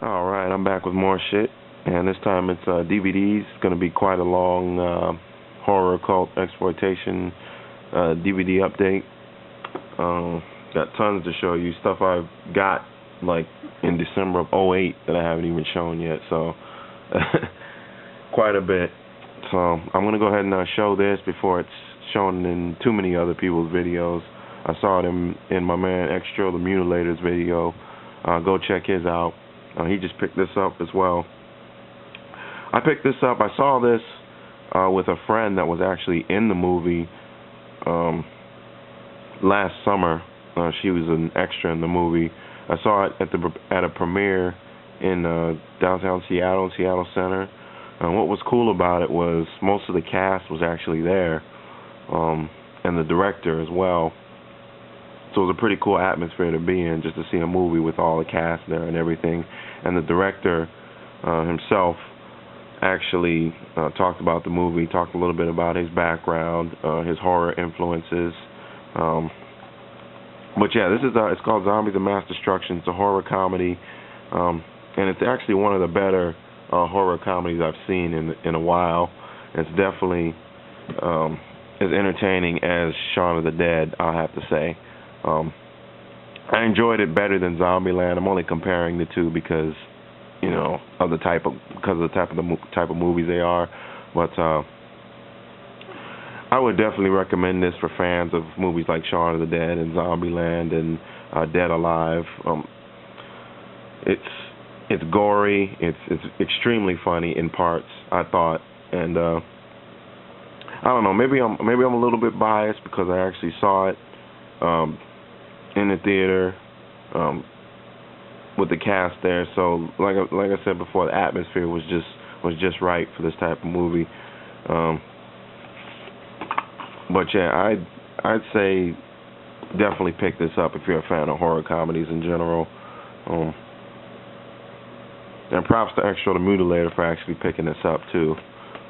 Alright, I'm back with more shit. And this time it's DVDs. It's going to be quite a long horror cult exploitation DVD update. Got tons to show you. Stuff I've got like in December of '08 that I haven't even shown yet. So quite a bit. So I'm going to go ahead and show this before it's shown in too many other people's videos. I saw it in my man Extra the Mutilator's video. Go check his out. He just picked this up as well. I picked this up. I saw this with a friend that was actually in the movie last summer. She was an extra in the movie. I saw it at a premiere in downtown Seattle Center. What was cool about it was most of the cast was actually there, and the director as well. So it was a pretty cool atmosphere to be in, just to see a movie with all the cast there and everything. And the director himself actually talked about the movie, talked a little bit about his background, his horror influences. But yeah, this is it's called Zombies of Mass Destruction. It's a horror comedy, and it's actually one of the better horror comedies I've seen in a while. It's definitely as entertaining as Shaun of the Dead, I'll have to say. I enjoyed it better than Zombieland. I'm only comparing the two because, you know, of the type of movies they are. But I would definitely recommend this for fans of movies like Shaun of the Dead and Zombieland and Dead Alive. It's gory. It's extremely funny in parts, I thought, and I don't know. Maybe I'm a little bit biased because I actually saw it in the theater with the cast there. So like I said before, the atmosphere was just right for this type of movie. But yeah, I'd say definitely pick this up if you're a fan of horror comedies in general. And props to Extra the Mutilator for actually picking this up too.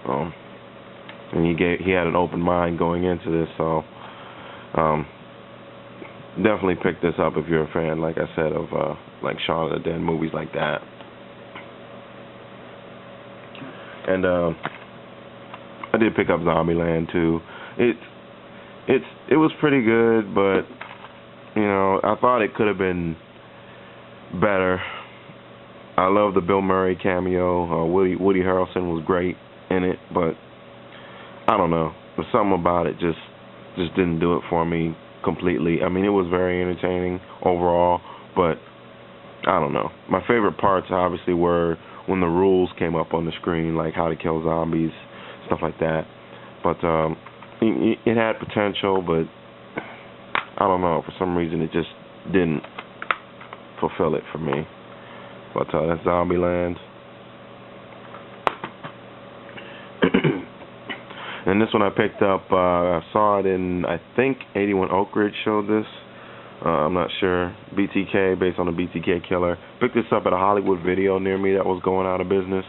And he had an open mind going into this, so definitely pick this up if you're a fan, like I said, of like Shaun of the Dead, movies like that. And I did pick up Zombieland too. It was pretty good, but you know, I thought it could have been better. I love the Bill Murray cameo. Woody Harrelson was great in it, but I don't know. There's something about it just didn't do it for me completely. I mean, it was very entertaining overall, but I don't know. My favorite parts obviously were when the rules came up on the screen, like how to kill zombies, stuff like that. But it had potential, but I don't know. For some reason, it just didn't fulfill it for me. But that's Zombieland. And this one I picked up, I saw it in, I think, 81 Oak Ridge showed this. I'm not sure. BTK, based on the BTK killer. Picked this up at a Hollywood Video near me that was going out of business.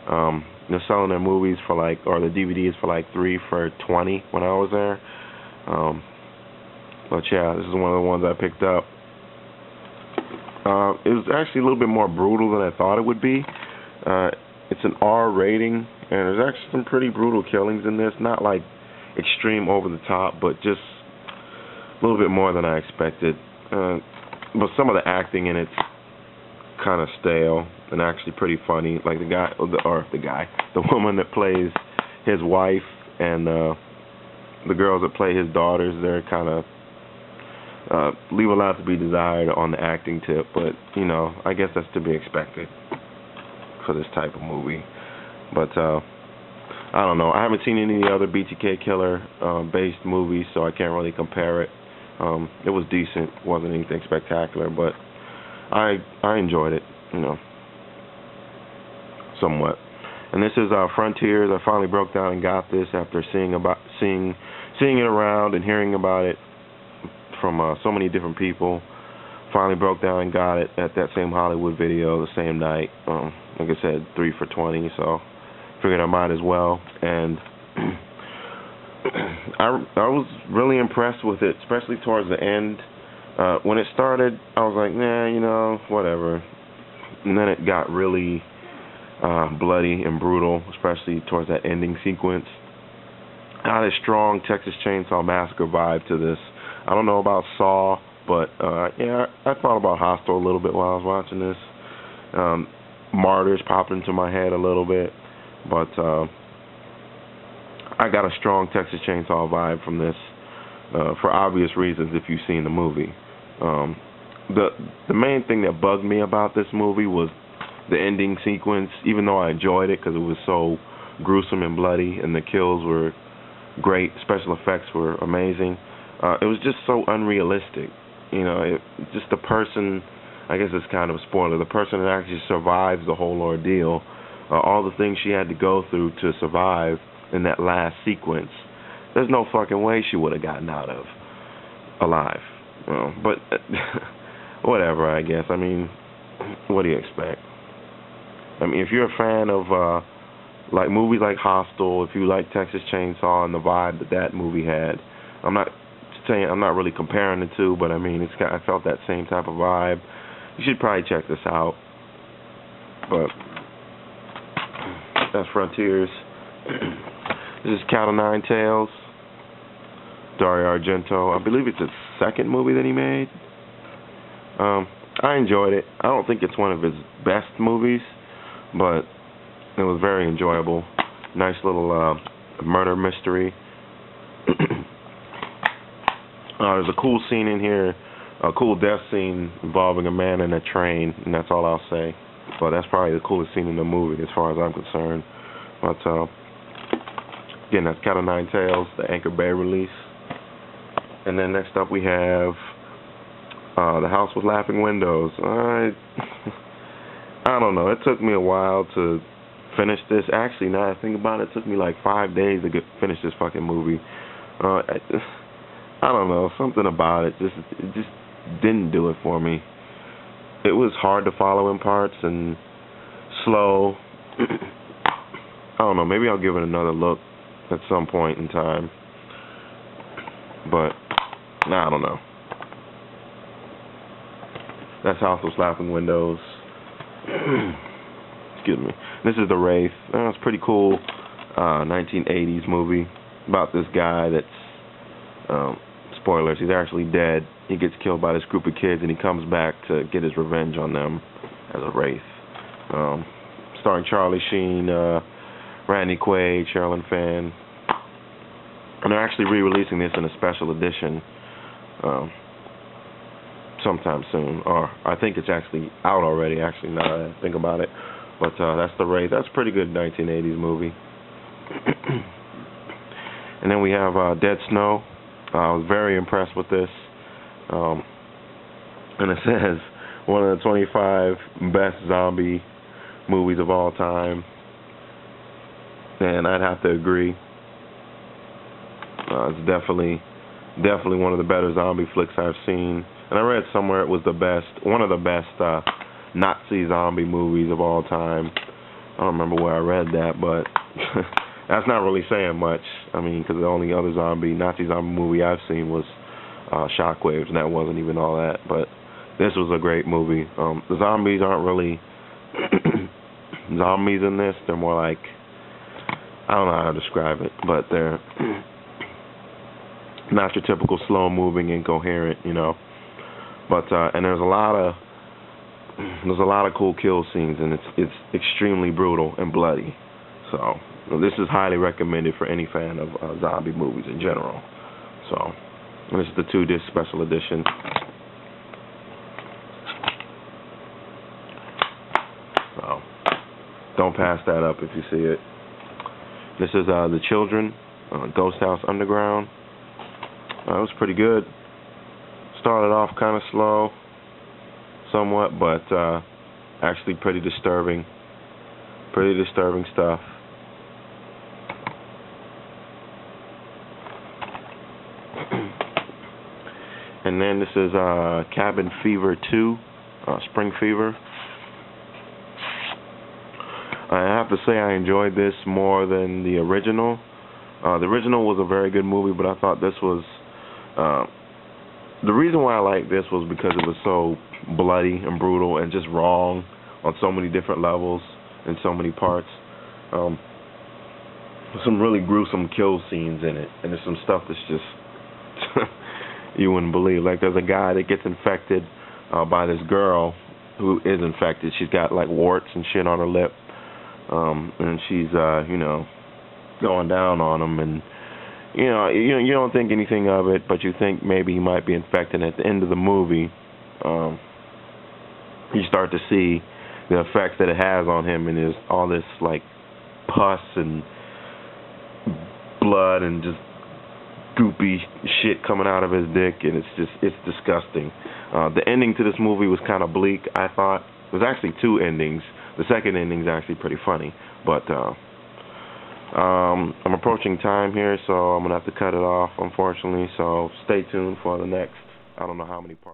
They're selling their movies for like, or the DVDs for like $3 for $20 when I was there. But yeah, this is one of the ones I picked up. It was actually a little bit more brutal than I thought it would be. It's an R rating, and there's actually some pretty brutal killings in this. Not like extreme over the top, but just a little bit more than I expected. But some of the acting in it's kind of stale and actually pretty funny. Like the woman that plays his wife and the girls that play his daughters, they're kind of leave a lot to be desired on the acting tip, but you know, I guess that's to be expected for this type of movie. But I don't know. I haven't seen any of the other BTK killer based movies, so I can't really compare it. It was decent, wasn't anything spectacular, but I enjoyed it, you know, somewhat. And this is Frontiers. I finally broke down and got this after seeing it around and hearing about it from so many different people. Finally broke down and got it at that same Hollywood Video the same night. Like I said, $3 for $20, so figured I might as well. And I was really impressed with it, especially towards the end. When it started, I was like, nah, you know, whatever. and then it got really bloody and brutal, especially towards that ending sequence. I had a strong Texas Chainsaw Massacre vibe to this. I don't know about Saw, but yeah, I thought about Hostel a little bit while I was watching this. Martyrs popped into my head a little bit, but I got a strong Texas Chainsaw vibe from this for obvious reasons if you've seen the movie. The main thing that bugged me about this movie was the ending sequence, even though I enjoyed it because it was so gruesome and bloody and the kills were great, special effects were amazing. It was just so unrealistic. You know, just the person, I guess it's kind of a spoiler, the person that actually survives the whole ordeal, all the things she had to go through to survive in that last sequence, there's no fucking way she would have gotten out of alive. Well, but whatever, I guess. I mean, what do you expect? I mean, if you're a fan of like movies like Hostel, if you like Texas Chainsaw and the vibe that movie had, I'm not really comparing the two, but I mean, I felt that same type of vibe. You should probably check this out. But that's Frontiers. This is Count of Nine Tails. Dario Argento. I believe it's his second movie that he made. I enjoyed it. I don't think it's one of his best movies, but it was very enjoyable. Nice little murder mystery. There's a cool scene in here, a cool death scene involving a man in a train, and that's all I'll say. But that's probably the coolest scene in the movie as far as I'm concerned. But again, that's Count of Nine Tails, the Anchor Bay release. And then next up we have The House with Laughing Windows. I don't know. It took me a while to finish this. Actually, now that I think about it, it took me like 5 days to finish this fucking movie. I don't know. Something about it just didn't do it for me. It was hard to follow in parts and slow. I don't know. Maybe I'll give it another look at some point in time. But I don't know. That's House with Laughing Windows. Excuse me. This is The Wraith. It's pretty cool. 1980s movie about this guy that's, spoilers, he's actually dead. He gets killed by this group of kids and he comes back to get his revenge on them as a wraith. Starring Charlie Sheen, Randy Quaid, Sherilyn Fenn. And they're actually re-releasing this in a special edition sometime soon. Or I think it's actually out already, actually, now that I think about it. But that's The Wraith. That's a pretty good 1980s movie. And then we have Dead Snow. I was very impressed with this. And it says one of the 25 best zombie movies of all time. And I'd have to agree. It's definitely one of the better zombie flicks I've seen. And I read somewhere it was one of the best Nazi zombie movies of all time. I don't remember where I read that, but that's not really saying much. I mean, because the only other Nazi zombie movie I've seen was Shockwaves, and that wasn't even all that. But this was a great movie. The zombies aren't really zombies in this. They're more like, I don't know how to describe it, but they're not your typical slow-moving, incoherent, you know. But and there's a lot of cool kill scenes, and it's extremely brutal and bloody. So this is highly recommended for any fan of zombie movies in general. So this is the 2-disc special edition. So don't pass that up if you see it. This is The Children, Ghost House Underground. It was pretty good. Started off kind of slow, somewhat, but actually pretty disturbing. Pretty disturbing stuff. And then this is Cabin Fever 2, Spring Fever. I have to say I enjoyed this more than the original. The original was a very good movie, but I thought this was... the reason why I liked this was because it was so bloody and brutal and just wrong on so many different levels in so many parts. Um, some really gruesome kill scenes in it, and there's some stuff that's just you wouldn't believe. Like there's a guy that gets infected by this girl who is infected. She's got like warts and shit on her lip, and she's going down on him, and you don't think anything of it, but you think maybe he might be infected. At the end of the movie, you start to see the effects that it has on him, and there's all this like pus and blood and just goopy shit coming out of his dick, and it's disgusting. The ending to this movie was kind of bleak, I thought. There's actually two endings. The second ending's actually pretty funny, but I'm approaching time here, so I'm gonna have to cut it off, unfortunately. So stay tuned for the next, I don't know how many parts.